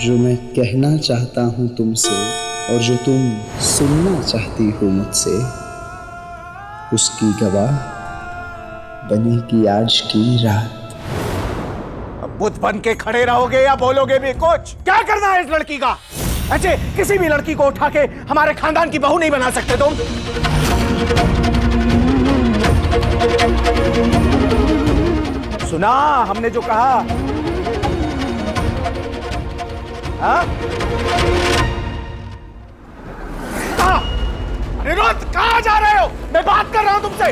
जो मैं कहना चाहता हूँ तुमसे और जो तुम सुनना चाहती हो मुझसे, उसकी गवाह बनेगी आज की रात। अब बुत बन के खड़े रहोगे या बोलोगे भी कुछ? क्या करना है इस लड़की का? ऐसे किसी भी लड़की को उठा के हमारे खानदान की बहू नहीं बना सकते तुम। सुना हमने जो कहा? हाँ? अनिरुद्ध, कहां जा रहे हो? मैं बात कर रहा हूं तुमसे।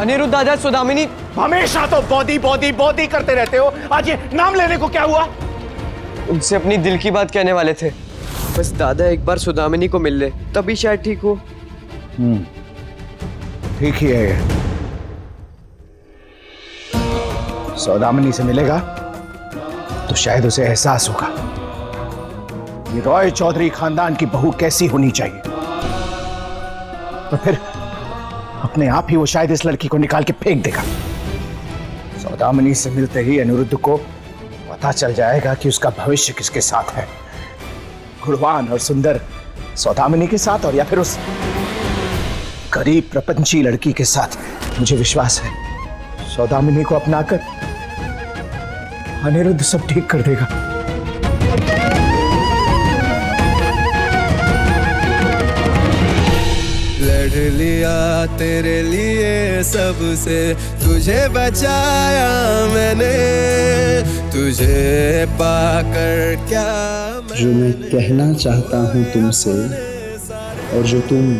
अनिरुद्ध दादा, सौदामिनी। हमेशा तो बॉडी बॉडी बॉडी करते रहते हो, आज ये नाम लेने को क्या हुआ? उनसे अपनी दिल की बात कहने वाले थे। बस दादा एक बार सौदामिनी को मिल ले, तभी शायद ठीक हो। ठीक ही है। सौदामिनी से मिलेगा तो शायद उसे एहसास होगा ये रॉय चौधरी खानदान की बहू कैसी होनी चाहिए। तो फिर अपने आप ही वो शायद इस लड़की को निकाल के फेंक देगा। सौदामिनी से मिलते ही अनिरुद्ध को पता चल जाएगा कि उसका भविष्य किसके साथ है, गुणवान और सुंदर सौदामिनी के साथ और या फिर उस गरीब प्रपंची लड़की के साथ। मुझे विश्वास है सौदामिनी को अपनाकर अनिरुद्ध सब ठीक कर देगा। लड़ लिया तेरे लिए सबसे, तुझे बचाया मैंने, तुझे पाकर क्या जो मैं कहना चाहता हूँ तुमसे और जो तुम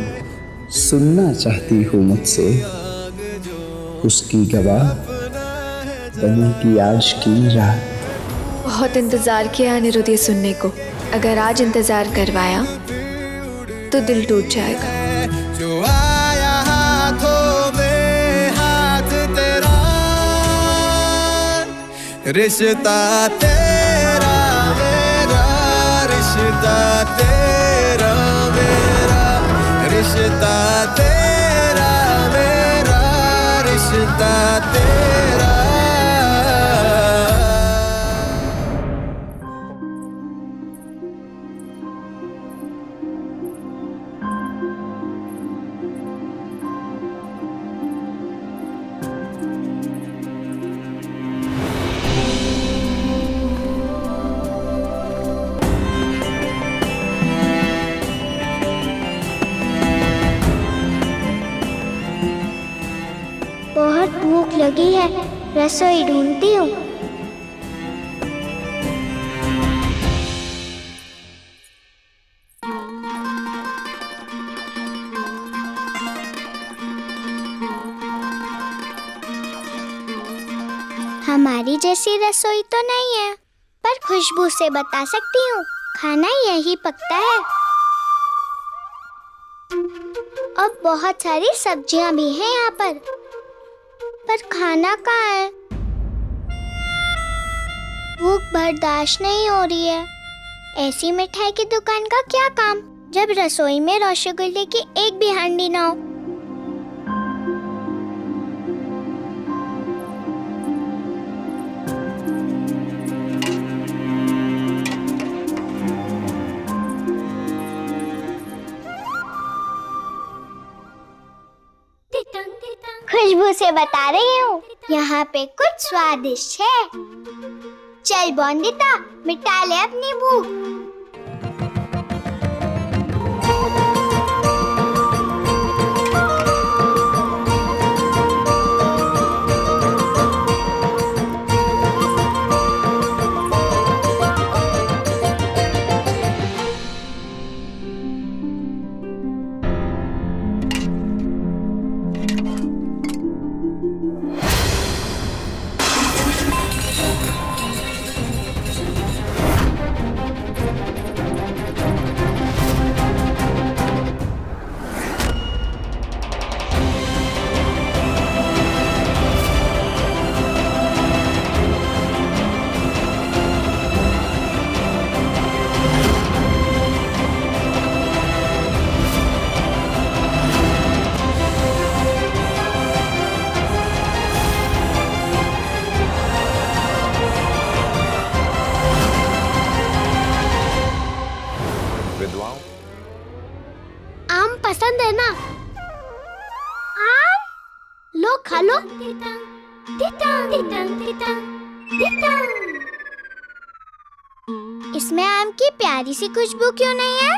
सुनना चाहती हो मुझसे, उसकी गवाह बनेगी आज की रात। बहुत इंतजार किया अनिरुद्ध ये सुनने को। अगर आज इंतजार करवाया तो दिल टूट जाएगा। जो आया हाथों में हाथ तेरा, रिश्ता तेरा मेरा, रिश्ता तेरा मेरा, रिश्ता तेरा मेरा, रिश्ता तेरा। बहुत भूख लगी है, रसोई ढूंढती हूँ। हमारी जैसी रसोई तो नहीं है, पर खुशबू से बता सकती हूँ खाना यही पकता है। और बहुत सारी सब्जियां भी हैं यहाँ पर खाना कहाँ है? भूख बर्दाश्त नहीं हो रही है। ऐसी मिठाई की दुकान का क्या काम जब रसोई में रसगुल्ले की एक भी हांडी ना हो। खुशबू से बता रही हूँ यहाँ पे कुछ स्वादिष्ट है। चल बोंदिता, मिटा ले अपनी भूख। विधवाओं। आम पसंद है ना? आम लो, खा लो। इसमें आम की प्यारी सी खुशबू क्यों नहीं है?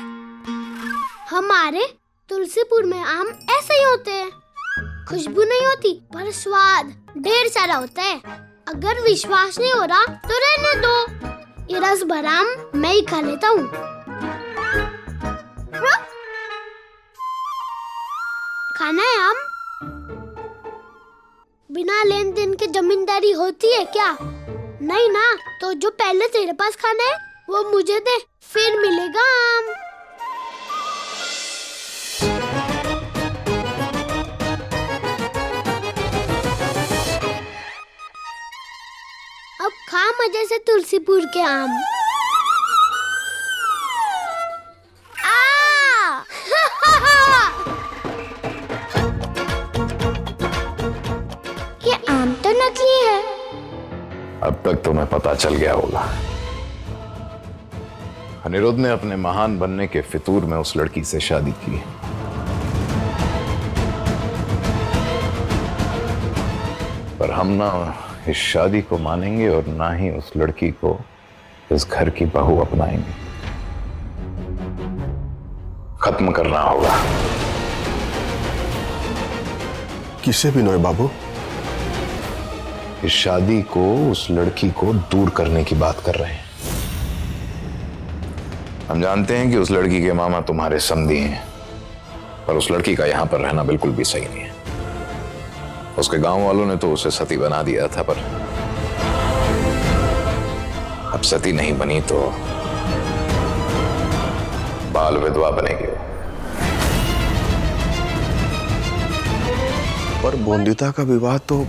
हमारे तुलसीपुर में आम ऐसे ही होते हैं। खुशबू नहीं होती पर स्वाद ढेर सारा होता है। अगर विश्वास नहीं हो रहा तो रहने दो, ये रस भरा आम मैं ही खा लेता हूँ। खाना है आम? बिना लेन देन के जमींदारी होती है क्या? नहीं ना, तो जो पहले तेरे पास खाना है वो मुझे दे, फिर मिलेगा आम। अब खा मजे से तुलसीपुर के आम। ये आम तो नकली है। अब तक तुम्हें पता चल गया होगा। अनिरुद्ध ने अपने महान बनने के फितूर में उस लड़की से शादी की। पर हम ना इस शादी को मानेंगे और ना ही उस लड़की को इस घर की बहू अपनाएंगे। खत्म करना होगा। किसे बिनोय बाबू? इस शादी को, उस लड़की को दूर करने की बात कर रहे हैं। हम जानते हैं कि उस लड़की के मामा तुम्हारे समधी हैं, पर उस लड़की का यहां पर रहना बिल्कुल भी सही नहीं है। उसके गांव वालों ने तो उसे सती बना दिया था, पर अब सती नहीं बनी तो बाल विधवा बनेगी। पर बोंदिता का विवाह तो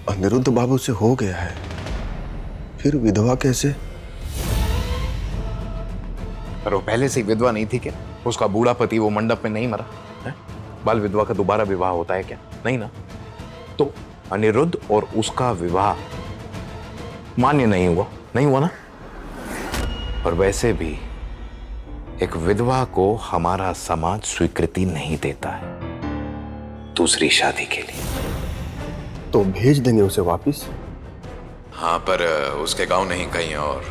अनिरुद्ध बाबू से हो गया है, फिर विधवा कैसे? पर वो पहले से ही विधवा नहीं थी क्या? उसका बूढ़ा पति वो मंडप में नहीं मरा है? बाल विधवा का दोबारा विवाह होता है क्या? नहीं ना। तो अनिरुद्ध और उसका विवाह मान्य नहीं हुआ ना। और वैसे भी एक विधवा को हमारा समाज स्वीकृति नहीं देता है दूसरी शादी के लिए। तो भेज देंगे उसे वापिस? हाँ, पर उसके गांव नहीं, कहीं और।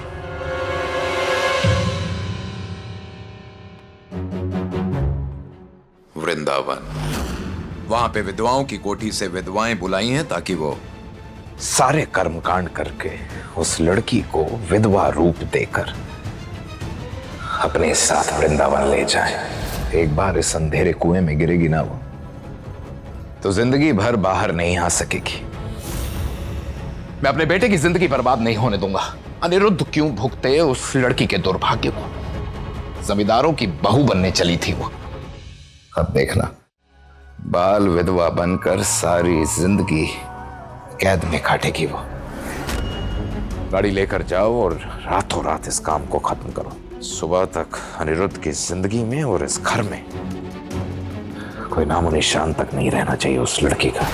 वृंदावन, वहां पे विधवाओं की कोठी से विधवाएं बुलाई हैं ताकि वो सारे कर्मकांड करके उस लड़की को विधवा रूप देकर अपने साथ वृंदावन ले जाएं। एक बार इस अंधेरे कुएं में गिरेगी ना वो, तो जिंदगी भर बाहर नहीं आ सकेगी। मैं अपने बेटे की जिंदगी बर्बाद नहीं होने दूंगा। अनिरुद्ध क्यों भुगते उस लड़की के दुर्भाग्य को? जमींदारों की बहू बनने चली थी वो। अब देखना, बाल विधवा बनकर सारी जिंदगी कैद में काटेगी वो। गाड़ी लेकर जाओ और रातों रात इस काम को खत्म करो। सुबह तक अनिरुद्ध की जिंदगी में और इस घर में कोई नामो निशान तक नहीं रहना चाहिए उस लड़की का।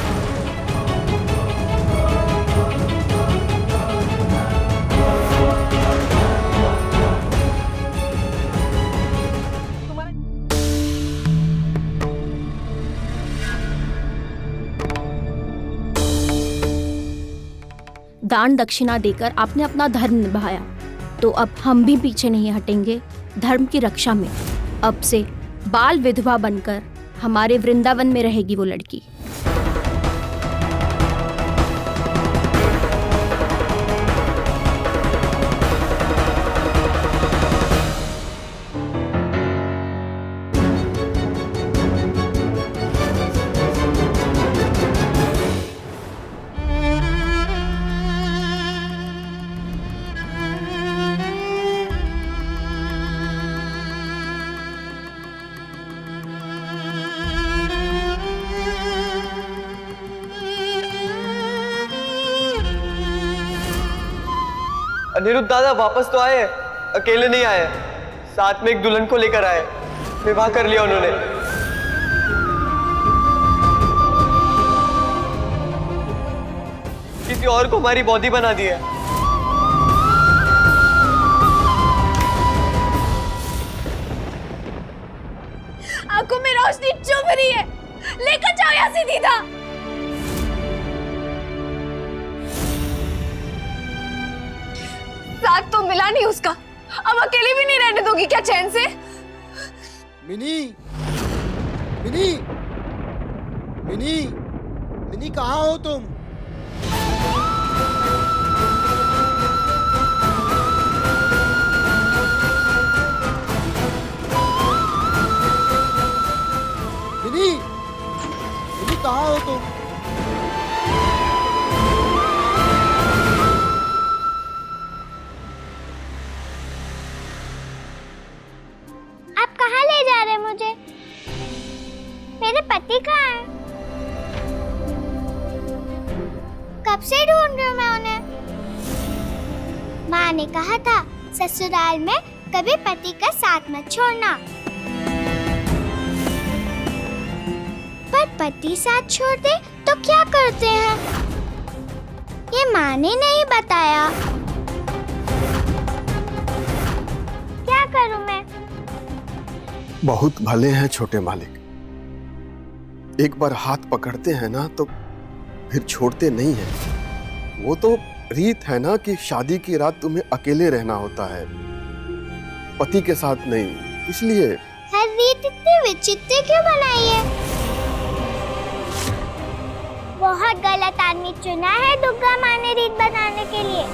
दान दक्षिणा देकर आपने अपना धर्म निभाया, तो अब हम भी पीछे नहीं हटेंगे धर्म की रक्षा में। अब से बाल विधवा बनकर हमारे वृंदावन में रहेगी वो लड़की। अनिरुद्ध दादा वापस तो आए, अकेले नहीं आए, साथ में एक दुल्हन को लेकर आए। विवाह कर लिया उन्होंने। किसी और को हमारी बॉडी बना दी है। आंखों में रोशनी चुभ रही है। लेकर जाओ यहाँ से दीदा। साथ तो मिला नहीं उसका, अब अकेले भी नहीं रहने दोगी क्या चैन से? मिनी, मिनी, मिनी, मिनी कहाँ हो तुम? मिनी, मिनी कहाँ हो तुम? आप कहाँ ले जा रहे हैं मुझे? मेरे पति कहाँ हैं? कब से ढूंढ रही हूँ मैं उन्हें। माँ ने कहा था ससुराल में कभी पति का साथ मत छोड़ना, पर पति साथ छोड़ दे तो क्या करते हैं ये माँ ने नहीं बताया। क्या करूँ मैं? बहुत भले हैं छोटे मालिक, एक बार हाथ पकड़ते हैं ना तो फिर छोड़ते नहीं हैं। वो तो रीत है ना कि शादी की रात तुम्हें अकेले रहना होता है, पति के साथ नहीं, इसलिए। हर रीत इतनी विचित्र क्यों बनाई है? बहुत गलत आदमी चुना है दुर्गा माँ ने रीत बनाने के लिए।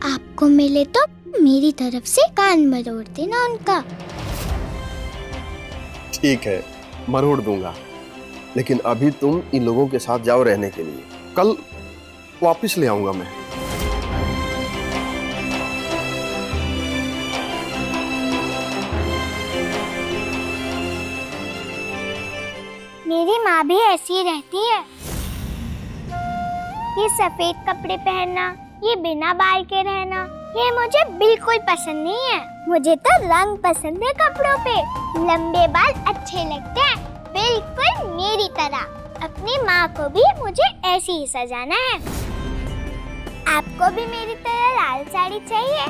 आपको मिले तो मेरी तरफ से कान मरोड़ देना उनका। ठीक है, मरोड़ दूंगा, लेकिन अभी तुम इन लोगों के साथ जाओ रहने के लिए, कल वापस ले आऊंगा मैं। मेरी माँ भी ऐसी रहती है। ये सफेद कपड़े पहनना, ये बिना बाल के रहना, ये मुझे बिल्कुल पसंद नहीं है। मुझे तो रंग पसंद है कपड़ों पे, लंबे बाल अच्छे लगते हैं, बिल्कुल मेरी तरह। अपनी माँ को भी मुझे ऐसे ही सजाना है। आपको भी मेरी तरह लाल साड़ी चाहिए?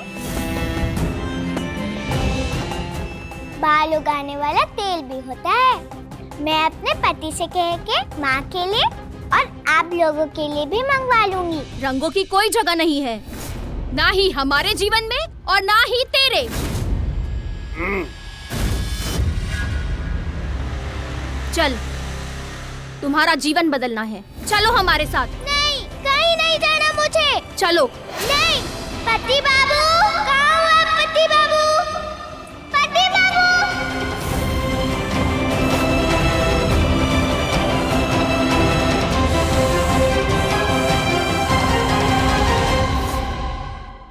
बाल उगाने वाला तेल भी होता है। मैं अपने पति से कह के माँ के लिए और आप लोगों के लिए भी मंगवा लूंगी। रंगों की कोई जगह नहीं है, ना ही हमारे जीवन में और ना ही तेरे। चल, तुम्हारा जीवन बदलना है, चलो हमारे साथ। नहीं, कहीं नहीं जाना मुझे। चलो। नहीं।